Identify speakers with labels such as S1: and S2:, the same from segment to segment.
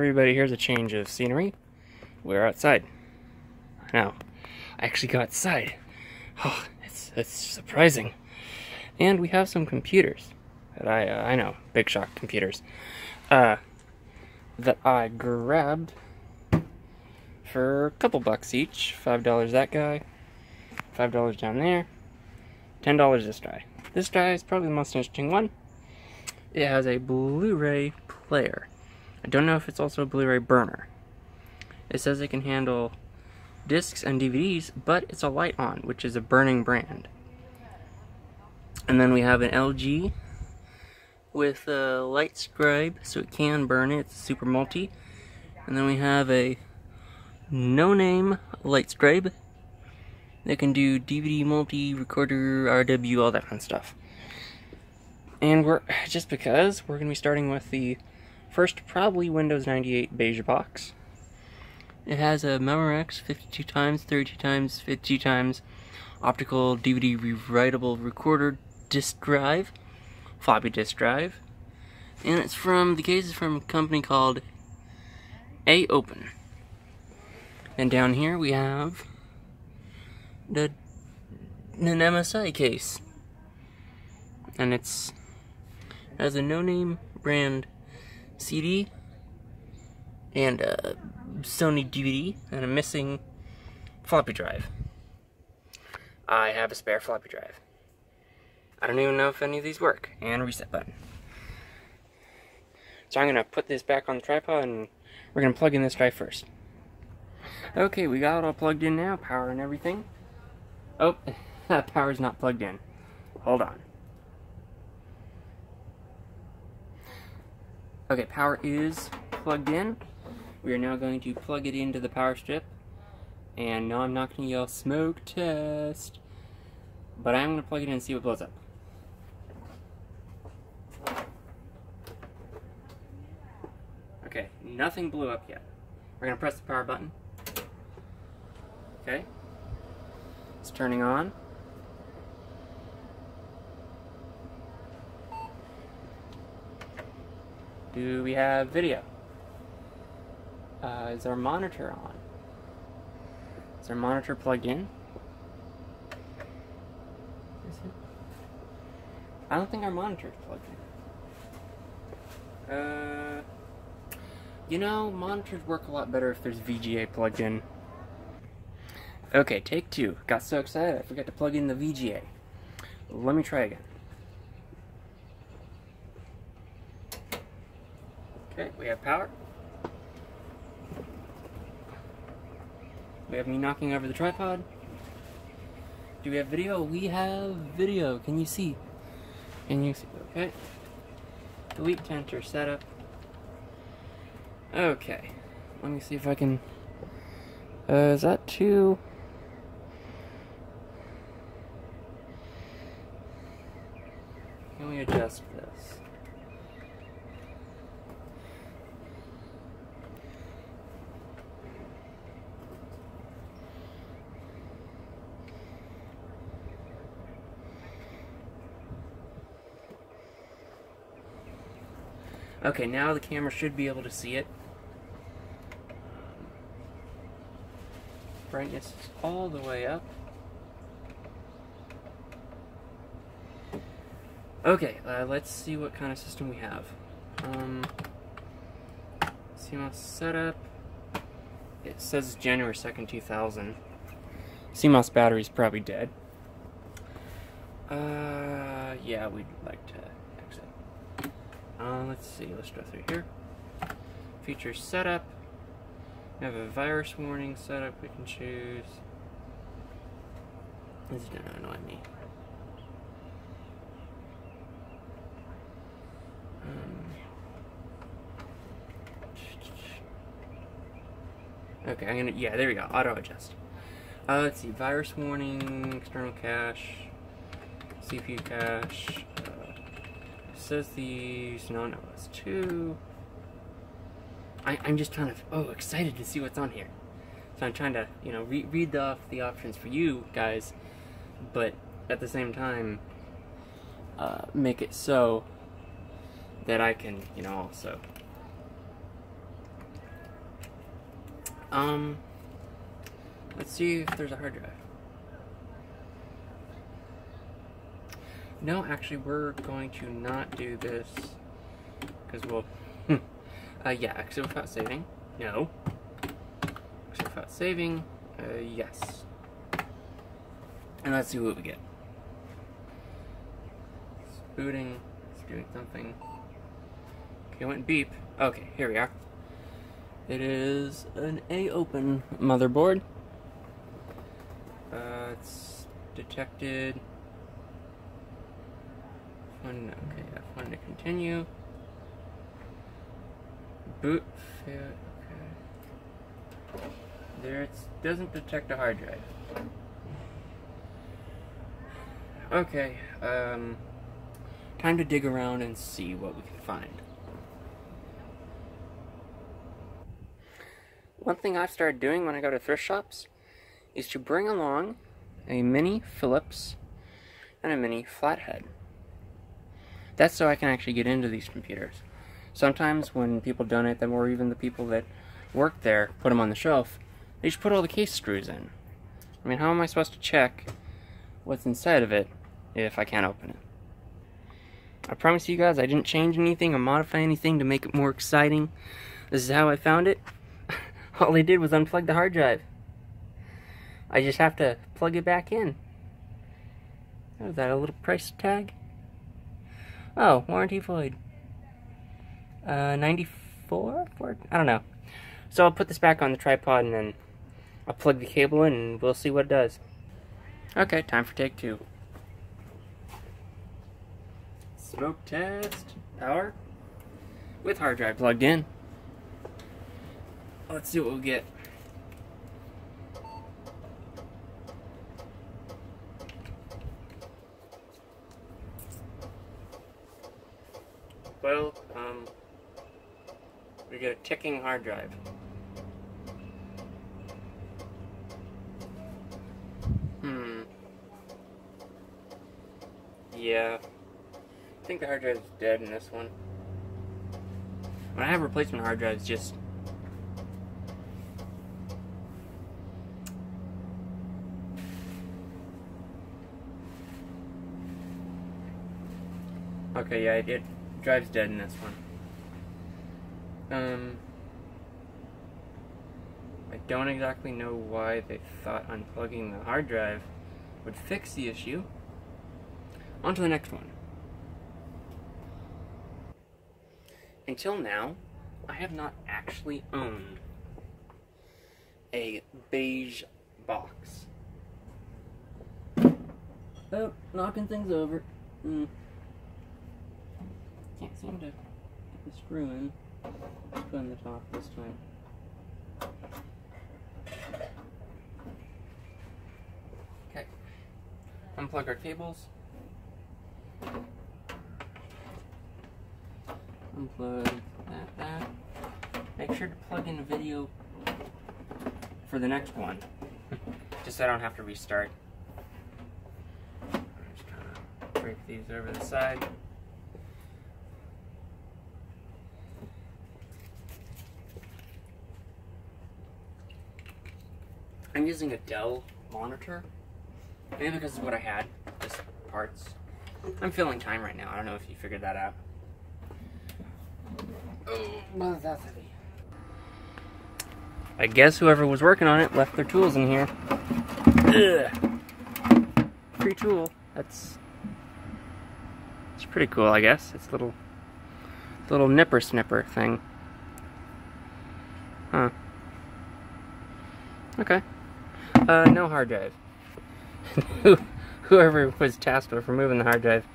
S1: everybody, here's a change of scenery. We're outside. Now, I actually got outside. Oh, it's surprising. And we have some computers that I know, big shock computers, that I grabbed for a couple bucks each. $5 that guy, $5 down there, $10 this guy. This guy is probably the most interesting one. It has a Blu-ray player. I don't know if it's also a Blu-ray burner. It says it can handle discs and DVDs, but it's a Light-On, which is a burning brand. And then we have an LG with a light scribe, so it can burn it. It's super multi. And then we have a no-name light scribe that can do DVD, multi, recorder, RW, all that kind of stuff. And just because we're going to be starting with the first, probably Windows 98 beige box. It has a Memorex 52x, 32x, 52x optical DVD rewritable recorder disk drive, floppy disk drive, and the case is from a company called A-Open. And down here we have an MSI case, and it has a no-name brand CD and a Sony DVD and a missing floppy drive. I have a spare floppy drive. I don't even know if any of these work. And a reset button. So I'm going to put this back on the tripod and we're going to plug in this drive first. Okay, we got it all plugged in now, power and everything. Oh, that power's not plugged in. Hold on. Okay, power is plugged in. We are now going to plug it into the power strip. And no, I'm not going to yell smoke test. But I'm going to plug it in and see what blows up. Okay, nothing blew up yet. We're going to press the power button. Okay. It's turning on. Do we have video? Is our monitor on? Is our monitor plugged in? Is it? I don't think our monitor is plugged in. You know, monitors work a lot better if there's VGA plugged in. Okay, take two. Got so excited I forgot to plug in the VGA. Let me try again. Okay, we have power. We have me knocking over the tripod. Do we have video? We have video. Can you see? Can you see? Okay. Delete to enter setup. Okay. Let me see if I can... is that too... Can we adjust this? Okay, now the camera should be able to see it. Brightness is all the way up. Okay, let's see what kind of system we have. CMOS setup. It says January 2nd, 2000. CMOS battery's probably dead. Yeah, we'd like to exit. Let's see, let's go through here. Features setup. We have a virus warning setup we can choose. This is gonna annoy me. Okay, yeah, there we go, auto adjust. Let's see, virus warning, external cache, CPU cache, says these non-OS 2. I'm just kind of, excited to see what's on here. So I'm trying to, read off the options for you guys, but at the same time, make it so that I can, also Let's see if there's a hard drive. No, actually, we're going to not do this because we'll. Yeah, exit without saving. No. Exit without saving. Yes. And let's see what we get. It's booting. It's doing something. Okay, it went beep. Okay, here we are. It is an A-open motherboard. It's detected. Okay, F1 to continue. Boot fail. Okay. There, it doesn't detect a hard drive. Okay, time to dig around and see what we can find. One thing I've started doing when I go to thrift shops is to bring along a mini Philips and a mini flathead. That's so I can actually get into these computers. Sometimes when people donate them, or even the people that work there put them on the shelf, they just put all the case screws in. I mean, how am I supposed to check what's inside of it if I can't open it? I promise you guys I didn't change anything or modify anything to make it more exciting. This is how I found it. All they did was unplug the hard drive. I just have to plug it back in. Oh, is that a little price tag? Oh, warranty void. 94? I don't know. So I'll put this back on the tripod and then I'll plug the cable in and we'll see what it does. Okay, time for take 2. Smoke test. Power. With hard drive plugged in. Let's see what we'll get. Well, we get a ticking hard drive. Yeah. I think the hard drive is dead in this one. When I have replacement hard drives, just... Okay, yeah, it drive's dead in this one. I don't exactly know why they thought unplugging the hard drive would fix the issue. On to the next one. Until now, I have not actually owned a beige box. Oh, knocking things over. Can't seem to get the screw in. Let's put in the top this time. Okay. Unplug our cables. Unplug that. Make sure to plug in a video for the next one. Just so I don't have to restart. Just kind of break these over the side. I'm using a Dell monitor, maybe because of what I had, just parts. I'm filling time right now. I don't know if you figured that out. Oh, well, that's heavy. I guess whoever was working on it left their tools in here. Ugh. Free tool. It's pretty cool, I guess. It's a little nipper snipper thing. Huh. Okay. No hard drive. Whoever was tasked with removing the hard drive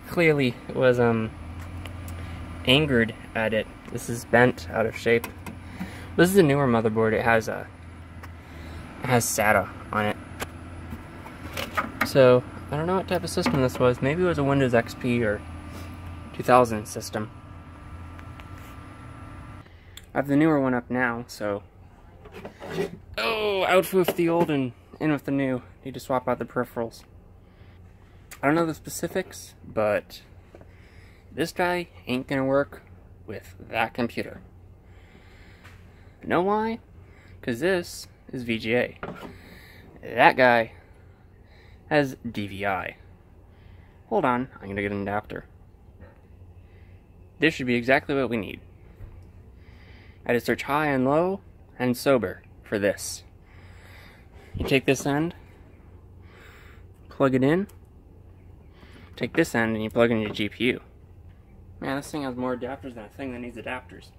S1: clearly was angered at it. This is bent out of shape. This is a newer motherboard. It has SATA on it. So I don't know what type of system this was. Maybe it was a Windows XP or 2000 system. I have the newer one up now, so out with the old and in with the new. Need to swap out the peripherals. I don't know the specifics, but this guy ain't gonna work with that computer. Know why? because this is VGA. That guy has DVI. Hold on, I'm gonna get an adapter. This should be exactly what we need. I had to search high and low and sober for this. You take this end, plug it in, take this end and you plug in your GPU. Man, this thing has more adapters than a thing that needs adapters.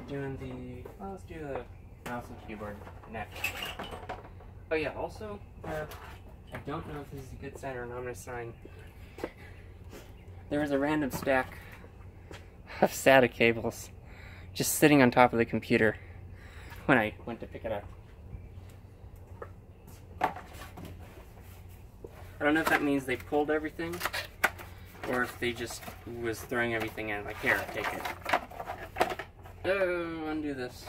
S1: Let's do the mouse and keyboard next. Oh yeah, also, I don't know if this is a good sign or an ominous sign. There was a random stack of SATA cables just sitting on top of the computer when I went to pick it up. I don't know if that means they pulled everything or if they just was throwing everything in. Like, here, take it. Oh, undo this.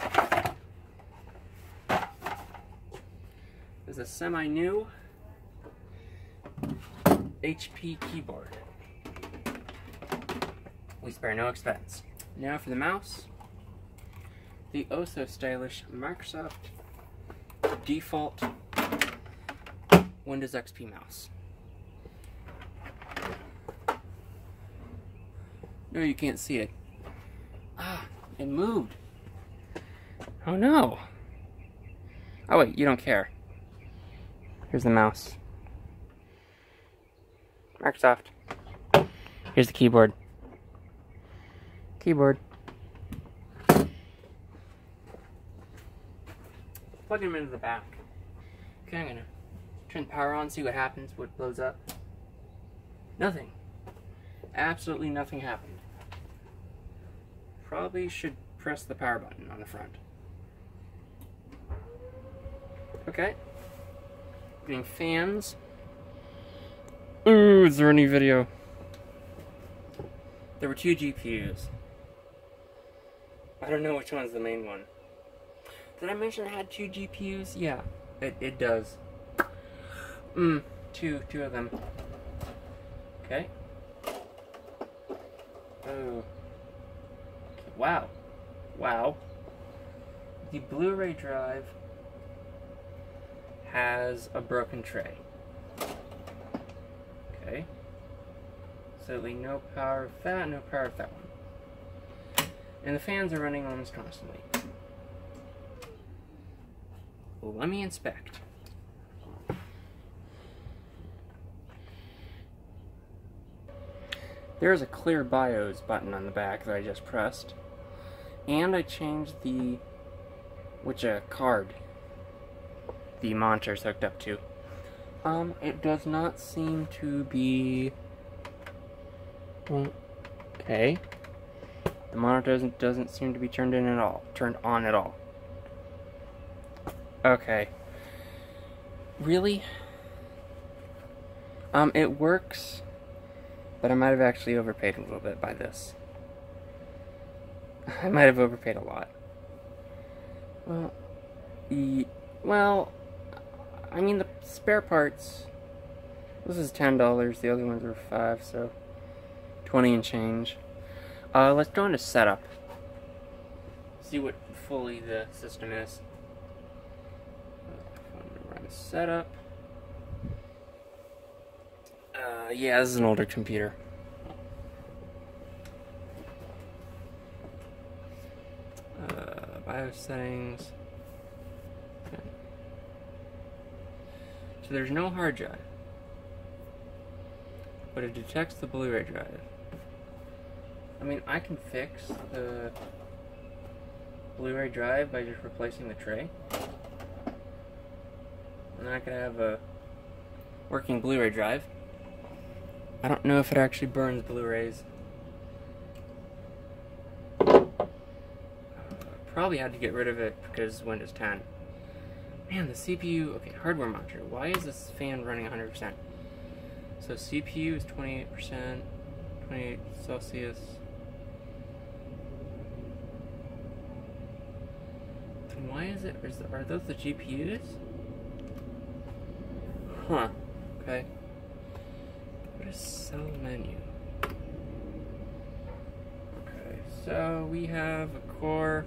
S1: There's a semi-new HP keyboard. We spare no expense. Now for the mouse. The oh so stylish Microsoft default Windows XP mouse. No, you can't see it. Ah, it moved. Oh no. Oh wait, you don't care. Here's the mouse. Microsoft. Here's the keyboard. Keyboard. Plug him into the back. Okay, I'm gonna turn the power on, see what happens, what blows up. Nothing. Absolutely nothing happened. Probably should press the power button on the front. Okay. Getting fans. Ooh, is there any video? There were 2 GPUs. I don't know which one's the main one. Did I mention it had 2 GPUs? Yeah, it does. Two of them. Okay. Oh. Wow. Wow. The Blu-ray drive has a broken tray. Okay. Absolutely no power of that, no power of that one. And the fans are running almost constantly. Well, let me inspect. There's a clear BIOS button on the back that I just pressed. And I changed which card the monitor's hooked up to. It does not seem to be... Okay. The monitor doesn't seem to be turned on at all. Okay. Really? It works, but I might have actually overpaid a little bit by this. I might have overpaid a lot. Well, I mean, the spare parts, this is $10, the other ones were $5, so 20 and change. Let's go into setup. See what fully the system is. I'm gonna run setup. Yeah, this is an older computer. BIOS settings. Okay. So there's no hard drive, but it detects the Blu-ray drive. I mean, I can fix the Blu-ray drive by just replacing the tray. And then I could have a working Blu-ray drive. I don't know if it actually burns Blu-rays. Probably had to get rid of it because Windows 10. Man, the CPU... Okay, hardware monitor. Why is this fan running 100%? So CPU is 28%, 28 Celsius. And why is it... Are those the GPUs? Huh. Okay. What is cell menu? Okay, so we have a core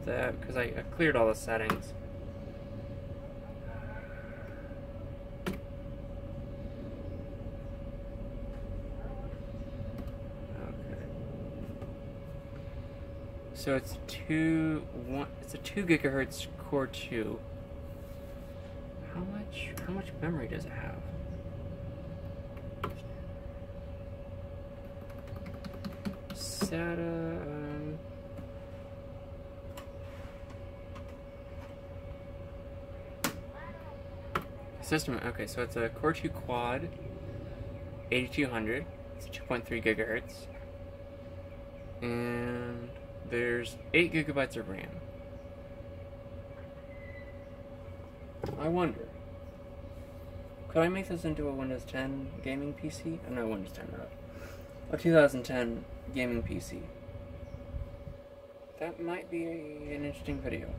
S1: that because I cleared all the settings. So it's it's a 2 gigahertz Core 2. How much memory does it have? SATA. System. Okay, so it's a Core 2 Quad, 8200. It's 2.3 gigahertz, and there's 8 gigabytes of RAM. I wonder, could I make this into a Windows 10 gaming PC? Oh, no, Windows 10, not a 2010 gaming PC. That might be an interesting video.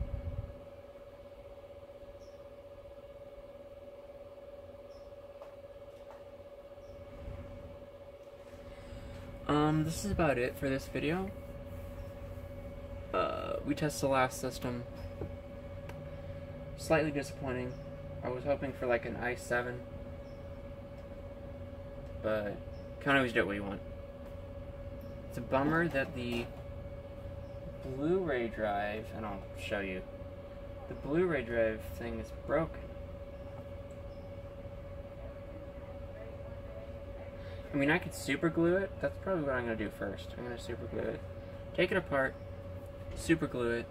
S1: This is about it for this video. We tested the last system. Slightly disappointing. I was hoping for like an i7, but can't always get what you want. It's a bummer that the Blu-ray drive, and I'll show you, the Blu-ray drive thing is broken. I mean, I could super glue it. That's probably what I'm going to do first. I'm going to super glue it. Take it apart, super glue it,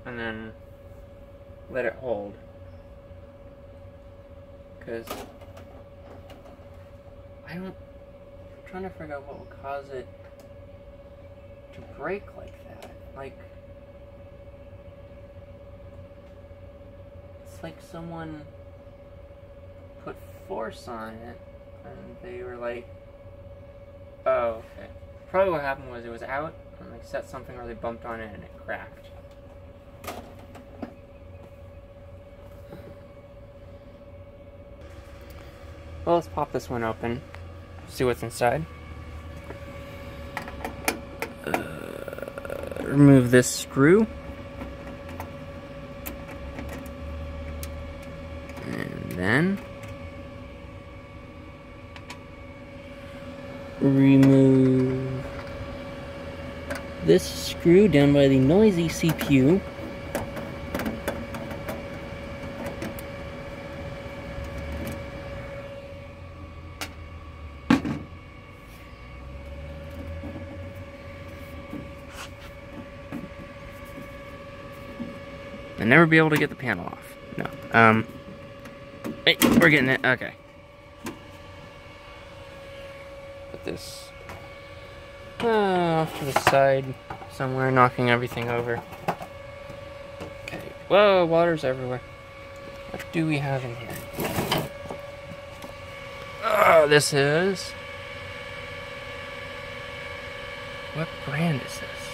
S1: and then let it hold. Because I'm trying to figure out what will cause it to break like that. Like, it's like someone put force on it. And they were like, oh, okay. Probably what happened was it was out, and they set something or they bumped on it and it cracked. Well, let's pop this one open, see what's inside. Remove this screw. And then remove this screw down by the noisy CPU. I'll never be able to get the panel off. No. Hey, we're getting it. Okay. This off to the side somewhere, knocking everything over. Okay. Whoa, water's everywhere. What do we have in here? Oh, this is... What brand is this?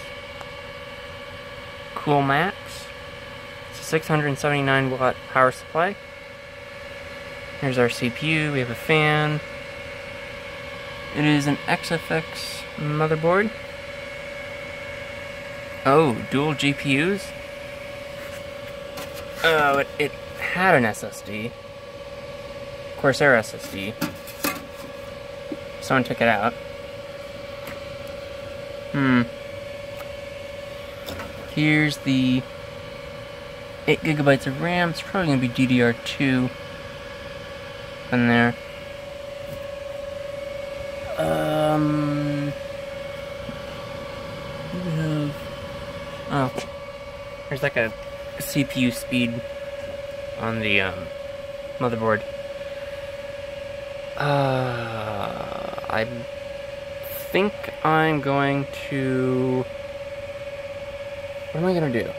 S1: Cool Max. It's a 679 watt power supply. Here's our CPU. We have a fan. It is an XFX motherboard. Oh, dual GPUs? Oh, it had an SSD. Corsair SSD. Someone took it out. Here's the 8 gigabytes of RAM. It's probably going to be DDR2 in there. Oh, there's like a CPU speed on the motherboard. I think I'm going to... What am I gonna do?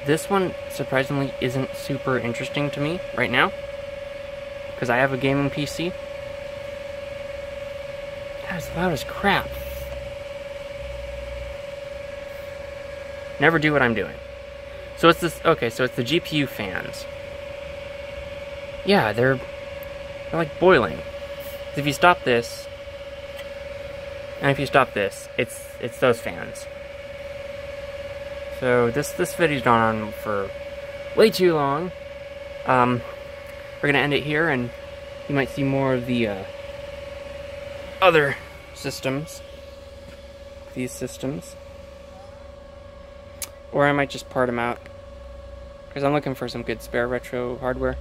S1: This one, surprisingly, isn't super interesting to me right now, because I have a gaming PC. That's loud as crap. Never do what I'm doing. So it's this, okay, so it's the GPU fans. Yeah, they're like boiling. If you stop this, And if you stop this, it's those fans. So this video's gone on for way too long. We're gonna end it here, and you might see more of the other systems. These systems. Or I might just part them out, because I'm looking for some good spare retro hardware.